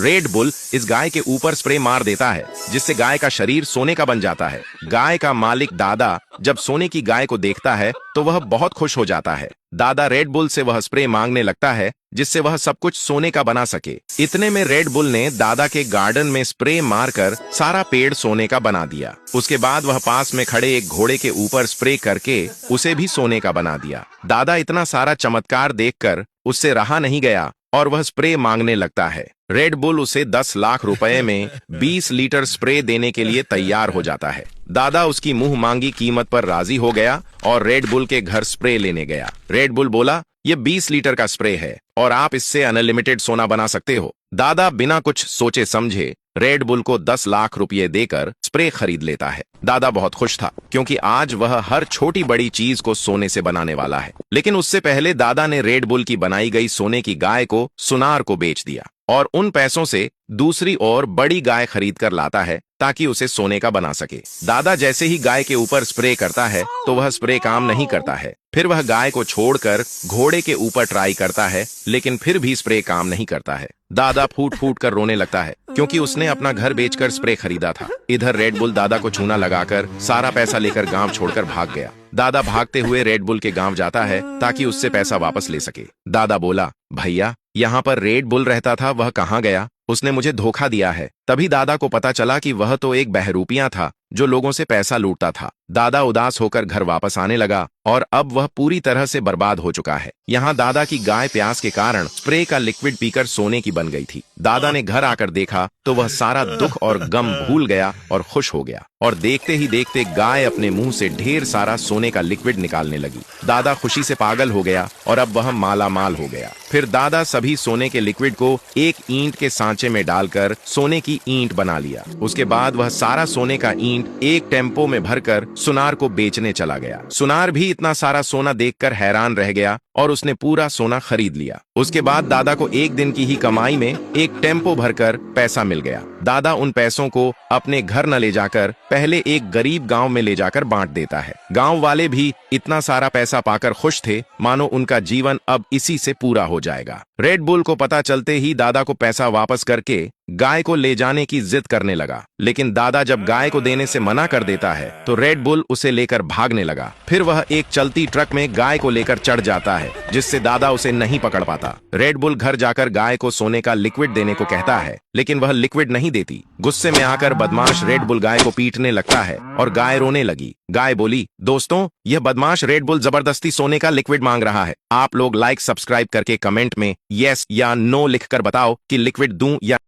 Red bull इस गाय के ऊपर स्प्रे मार देता है, जिससे गाय का शरीर सोने का बन जाता है। गाय का मालिक दादा जब सोने की गाय को देखता है तो वह बहुत खुश हो जाता है। दादा रेड बुल से वह स्प्रे मांगने लगता है, जिससे वह सब कुछ सोने का बना सके। इतने में रेड बुल ने दादा के गार्डन में स्प्रे मारकर सारा पेड़ सोने का बना दिया। उसके बाद वह पास में खड़े एक घोड़े के ऊपर स्प्रे करके उसे भी सोने का बना दिया। दादा इतना सारा चमत्कार देखकर उससे रहा नहीं गया और वह स्प्रे मांगने लगता है। रेड बुल उसे 10 लाख रुपए में 20 लीटर स्प्रे देने के लिए तैयार हो जाता है। दादा उसकी मुंह मांगी कीमत पर राजी हो गया और रेड बुल के घर स्प्रे लेने गया। रेड बुल बोला, ये 20 लीटर का स्प्रे है और आप इससे अनलिमिटेड सोना बना सकते हो। दादा बिना कुछ सोचे समझे रेड बुल को 10 लाख रुपए देकर स्प्रे खरीद लेता है। दादा बहुत खुश था, क्योंकि आज वह हर छोटी बड़ी चीज को सोने से बनाने वाला है। लेकिन उससे पहले दादा ने रेड बुल की बनाई गई सोने की गाय को सुनार को बेच दिया और उन पैसों से दूसरी और बड़ी गाय खरीद कर लाता है ताकि उसे सोने का बना सके। दादा जैसे ही गाय के ऊपर स्प्रे करता है तो वह स्प्रे काम नहीं करता है। फिर वह गाय को छोड़कर घोड़े के ऊपर ट्राई करता है, लेकिन फिर भी स्प्रे काम नहीं करता है। दादा फूट फूट कर रोने लगता है, क्योंकि उसने अपना घर बेचकर स्प्रे खरीदा था। इधर रेड बुल दादा को चूना लगाकर सारा पैसा लेकर गांव छोड़कर भाग गया। दादा भागते हुए रेड बुल के गांव जाता है ताकि उससे पैसा वापस ले सके। दादा बोला, भैया यहाँ पर रेड बुल रहता था, वह कहाँ गया? उसने मुझे धोखा दिया है। तभी दादा को पता चला कि वह तो एक बहरूपिया था जो लोगों से पैसा लूटता था। दादा उदास होकर घर वापस आने लगा और अब वह पूरी तरह से बर्बाद हो चुका है। यहाँ दादा की गाय प्यास के कारण स्प्रे का लिक्विड पीकर सोने की बन गई थी। दादा ने घर आकर देखा तो वह सारा दुख और गम भूल गया और खुश हो गया, और देखते ही देखते गाय अपने मुंह से ढेर सारा सोने का लिक्विड निकालने लगी। दादा खुशी से पागल हो गया और अब वह माला माल हो गया। फिर दादा सभी सोने के लिक्विड को एक ईंट के सांचे में डालकर सोने की ईंट बना लिया। उसके बाद वह सारा सोने का ईंट एक टेम्पो में भरकर सुनार को बेचने चला गया। सुनार भी इतना सारा सोना देखकर हैरान रह गया और उसने पूरा सोना खरीद लिया। उसके बाद दादा को एक दिन की ही कमाई में एक टेम्पो भरकर पैसा मिल गया। दादा उन पैसों को अपने घर न ले जाकर पहले एक गरीब गांव में ले जाकर बांट देता है। गांव वाले भी इतना सारा पैसा पाकर खुश थे, मानो उनका जीवन अब इसी से पूरा हो जाएगा। रेड बुल को पता चलते ही दादा को पैसा वापस करके गाय को ले जाने की जिद करने लगा, लेकिन दादा जब गाय को देने से मना कर देता है तो रेड बुल उसे लेकर भागने लगा। फिर वह एक चलती ट्रक में गाय को लेकर चढ़ जाता है, जिससे दादा उसे नहीं पकड़ पाता। रेड बुल घर जाकर गाय को सोने का लिक्विड देने को कहता है, लेकिन वह लिक्विड नहीं देती। गुस्से में आकर बदमाश रेड बुल गाय को पीटने लगता है और गाय रोने लगी। गाय बोली, दोस्तों, यह बदमाश रेड बुल जबरदस्ती सोने का लिक्विड मांग रहा है। आप लोग लाइक सब्सक्राइब करके कमेंट में यस या नो लिखकर बताओ कि लिक्विड दूं या